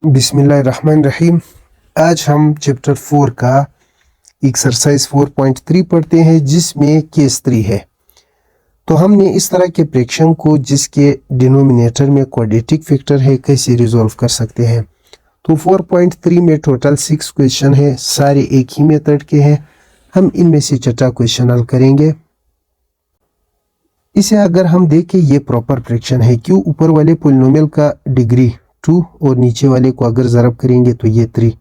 बिस्मिल्लाहिर्रहमानिर्रहीम। आज हम चैप्टर 4 का एक्सरसाइज 4.3 पढ़ते हैं जिसमें केस 3 है। तो हमने इस तरह के प्रेक्षण को जिसके डिनोमिनेटर में क्वाड्रेटिक फैक्टर है कैसे रिजॉल्व कर सकते हैं। तो 4.3 में टोटल 6 क्वेश्चन है, सारे एक ही मेथड के हैं। हम इनमें से छठा क्वेश्चन हल करेंगे। इसे अगर हम देखें ये प्रॉपर फ्रैक्शन है। क्यों ऊपर वाले पॉलिनोमियल का डिग्री 2 और नीचे वाले को अगर ज़रब करेंगे तो ये 3।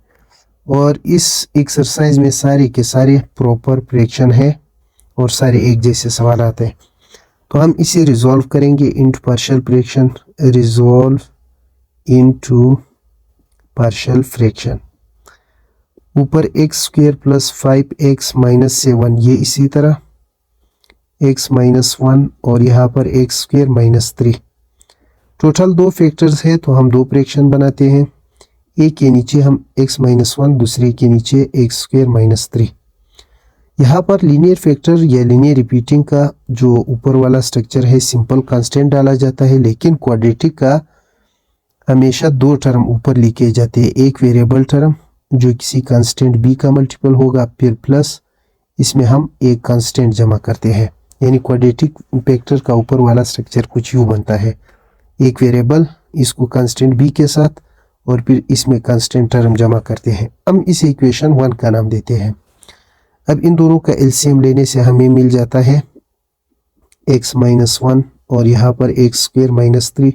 और इस एक्सरसाइज में सारे के सारे प्रॉपर फ्रैक्शन है और सारे एक जैसे सवाल आते हैं। तो हम इसे रिजॉल्व करेंगे into partial fraction. Resolve into partial fraction. ऊपर x square plus 5x minus 7 ये इसी तरह x माइनस 1 और यहाँ पर एक्स स्क्वायर माइनस 3। टोटल दो फैक्टर्स है तो हम दो फ्रैक्शन बनाते हैं। एक के नीचे हम x माइनस 1, दूसरे के नीचे एक्स स्क्वायर माइनस 3। यहाँ पर लीनियर फैक्टर या लीनियर रिपीटिंग का जो ऊपर वाला स्ट्रक्चर है सिंपल कांस्टेंट डाला जाता है, लेकिन क्वाड्रेटिक का हमेशा दो टर्म ऊपर लिखे जाते हैं। एक वेरिएबल टर्म जो किसी कांस्टेंट b का मल्टीपल होगा, फिर प्लस इसमें हम एक कांस्टेंट जमा करते हैं। यानी क्वाड्रेटिक फैक्टर का ऊपर वाला स्ट्रक्चर कुछ यूँ बनता है। एक वेरिएबल इसको कांस्टेंट b के साथ और फिर इसमें कांस्टेंट टर्म जमा करते हैं। हम इस इक्वेशन 1 का नाम देते हैं। अब इन दोनों का एलसीएम लेने से हमें मिल जाता है x माइनस 1 और यहाँ पर एक्स स्क्वायर माइनस 3।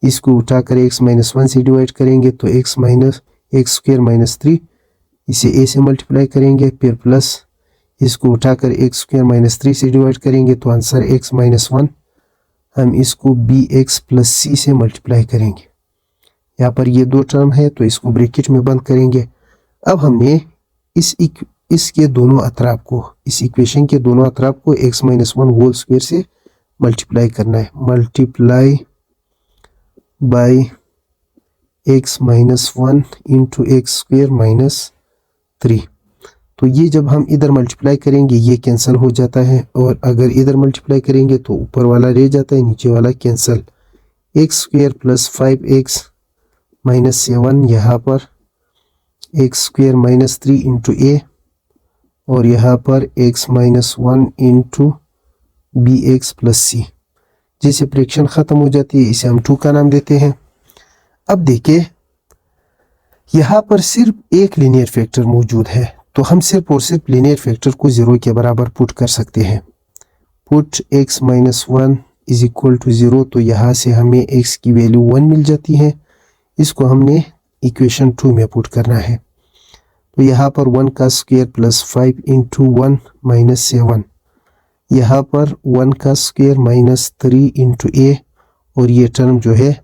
इसको उठाकर x माइनस 1 से डिवाइड करेंगे तो x minus x square minus 3, इसे a से मल्टीप्लाई करेंगे, फिर प्लस इसको उठाकर एक्स स्क्वायर माइनस 3 से डिवाइड करेंगे तो आंसर x माइनस 1। हम इसको bx प्लस c से मल्टीप्लाई करेंगे। यहाँ पर ये दो टर्म है तो इसको ब्रैकेट में बंद करेंगे। अब हमने इसके दोनों अतराफ को, इस इक्वेशन के दोनों अतराफ को x माइनस 1 होल स्क्वायर से मल्टीप्लाई करना है। Multiply by x minus 1 into x square minus 3। तो ये जब हम इधर मल्टीप्लाई करेंगे ये कैंसिल हो जाता है, और अगर इधर मल्टीप्लाई करेंगे तो ऊपर वाला रह जाता है, नीचे वाला cancel. X square plus 5x minus 7, यहाँ पर x square minus 3 into a और यहाँ पर x minus 1 into bx plus c। जैसे फ्रैक्शन ख़त्म हो जाती है इसे हम 2 का नाम देते हैं। अब देखिए यहाँ पर सिर्फ एक लीनियर फैक्टर मौजूद है तो हम सिर्फ और सिर्फ लीनियर फैक्टर को 0 के बराबर पुट कर सकते हैं। Put x minus 1 is equal to 0। तो यहाँ से हमें x की वैल्यू 1 मिल जाती है। इसको हमने इक्वेशन 2 में पुट करना है। तो यहाँ पर 1 का स्क्वायर प्लस 5 इंटू 1 माइनस 7, यहाँ पर 1 का स्क्वायर माइनस 3 इंटू a और ये टर्म जो है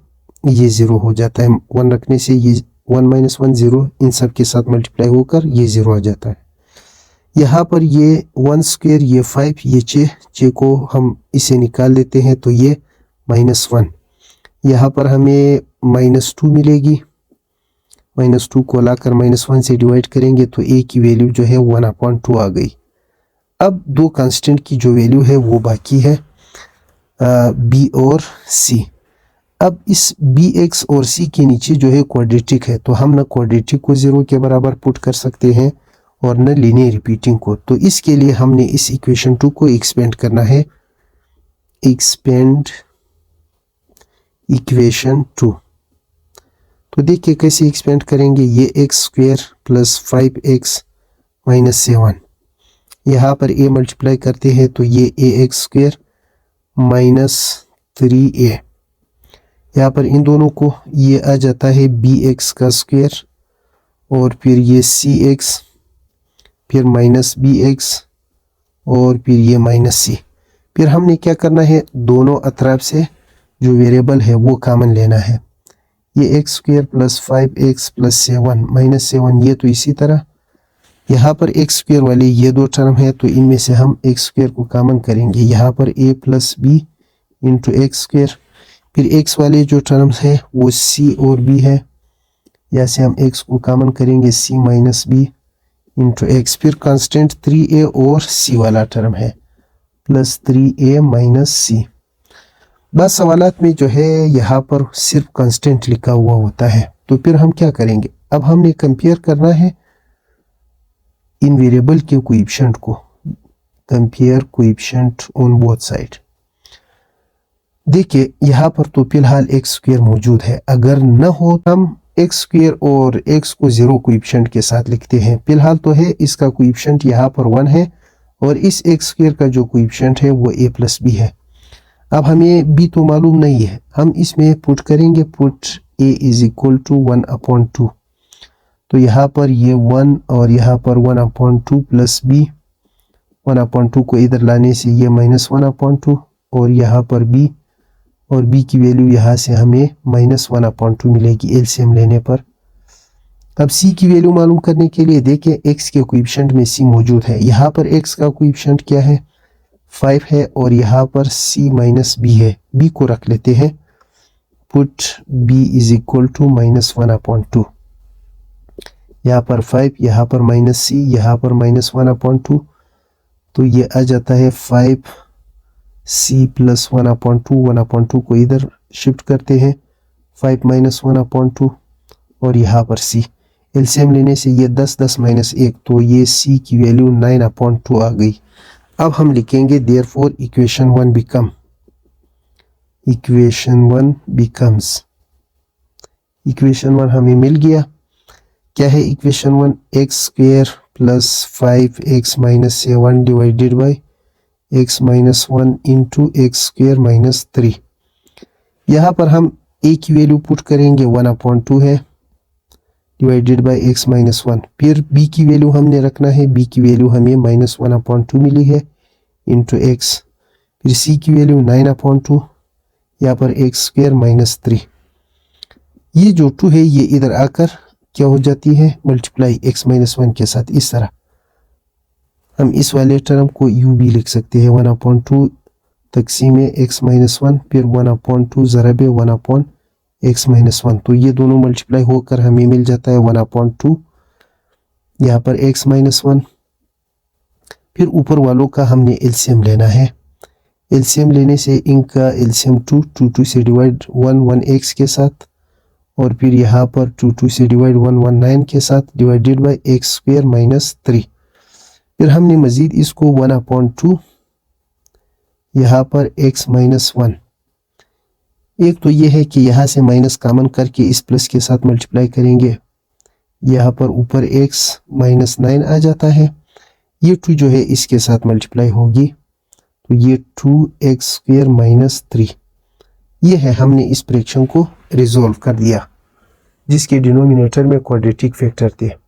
ये 0 हो जाता है। 1 रखने से ये 1 माइनस 1 0, इन सब के साथ मल्टीप्लाई होकर ये 0 आ जाता है। यहाँ पर ये 1 स्क्वायर, ये 5, ये 6 को हम इसे निकाल देते हैं तो ये माइनस 1। यहाँ पर हमें माइनस 2 मिलेगी। माइनस 2 को लाकर माइनस 1 से डिवाइड करेंगे तो a की वैल्यू जो है 1/2 आ गई। अब दो कांस्टेंट की जो वैल्यू है वो बाकी है b और c। अब इस bx और c के नीचे जो है क्वाड्रेटिक है तो हम न क्वाड्रेटिक को 0 के बराबर पुट कर सकते हैं और न लीनियर रिपीटिंग को। तो इसके लिए हमने इस इक्वेशन 2 को एक्सपेंड करना है। Expand equation 2। तो देखिए कैसे एक्सपेंड करेंगे। ये x square plus 5x minus 7, यहाँ पर a मल्टीप्लाई करते हैं तो ये ax स्क्वायर माइनस 3a। यहाँ पर इन दोनों को ये आ जाता है bx का स्क्वायर और फिर ये cx, फिर माइनस bx और फिर ये माइनस c। फिर हमने क्या करना है, दोनों अतराफ से जो वेरिएबल है वो कॉमन लेना है। ये x square plus 5x plus 7 minus 7, ये तो इसी तरह। यहाँ पर एक्स स्क्वायर वाले ये दो टर्म है तो इनमें से हम एक्स स्क्वायर को कॉमन करेंगे। यहाँ पर a plus b into x square, फिर x वाले जो टर्म्स है वो c और b है। यहाँ से हम x को कॉमन करेंगे c minus b into x, फिर कांस्टेंट 3a और c वाला टर्म है प्लस 3a माइनस c। बस सवालात में जो है यहाँ पर सिर्फ कांस्टेंट लिखा हुआ होता है। तो फिर हम क्या करेंगे, अब हमने कंपेयर करना है इन वेरिएबल के कोएफिशिएंट को, compare coefficient on both side. देखिए यहाँ पर तो फिलहाल एक्स स्क्वायर मौजूद है, अगर न हो हम एक्स स्क्वायर और एक्स को 0 कोएफिशिएंट के साथ लिखते हैं। फिलहाल तो है, इसका कोएफिशिएंट यहाँ पर 1 है और इस एक्स स्क्वायर का जो कोएफिशिएंट है वो a प्लस बी है। अब हमें b तो मालूम नहीं है, हम इसमें पुट करेंगे, put a is equal to 1/2। तो यहाँ पर ये 1 और यहाँ पर 1/2 प्लस b, 1/2 को इधर लाने से ये -1/2 और यहाँ पर b, और b की वैल्यू यहाँ से हमें -1/2 मिलेगी एलसीएम लेने पर। अब c की वैल्यू मालूम करने के लिए देखें x के कोएफिशिएंट में c मौजूद है। यहाँ पर x का कोएफिशिएंट क्या है, 5 है और यहाँ पर c माइनस b है, b को रख लेते हैं, put b is equal to -1/2। यहाँ पर 5, यहाँ पर -c, यहाँ पर -1/2, तो ये आ जाता है 5c प्लस 1/2, 1/2 को इधर शिफ्ट करते हैं, 5 - 1/2 और यहाँ पर c, एलसीएम लेने से ये 10, 10 - 1, तो ये c की वैल्यू 9/2 आ गई। अब हम लिखेंगे देयरफॉर इक्वेशन 1 बिकम्स, इक्वेशन 1 हमें मिल गया। क्या है equation 1, x square plus 5x - 7 divided by x - 1 into x square minus 3। यहाँ पर हम a की वैल्यू पुट करेंगे, 1/2 है डिवाइडेड बाई x - 1। फिर b की वैल्यू हमने रखना है, b की वैल्यू हमें -1/2 मिली है इंटू x, फिर c की वैल्यू 9/2, यहाँ पर एक्स स्क्वायर माइनस 3। ये जो 2 है ये इधर आकर क्या हो जाती है, मल्टीप्लाई x - 1 के साथ। इस तरह हम इस वाले टर्म को u भी लिख सकते हैं, 1/2 तकसीम x - 1, फिर 1/2 ज़रब 1/x - 1, तो ये दोनों मल्टीप्लाई होकर हमें मिल जाता है 1/2, यहाँ पर x - 1। फिर ऊपर वालों का हमने एलसीएम लेना है, एलसीएम लेने से इनका एलसीएम 2 से डिवाइड 1 x के साथ, और फिर यहाँ पर 2 से डिवाइड 1 9 के साथ, divided by x square minus 3। फिर हमने मजीद इसको 1/2 यहाँ पर x - 1, एक तो ये है कि यहाँ से माइनस कॉमन करके इस प्लस के साथ मल्टीप्लाई करेंगे, यहाँ पर ऊपर x - 9 आ जाता है, ये 2 जो है इसके साथ मल्टीप्लाई होगी, तो ये 2x² माइनस 3। ये है, हमने इस फ्रैक्शन को रिजॉल्व कर दिया जिसके डिनोमिनेटर में क्वाड्रेटिक फैक्टर थे।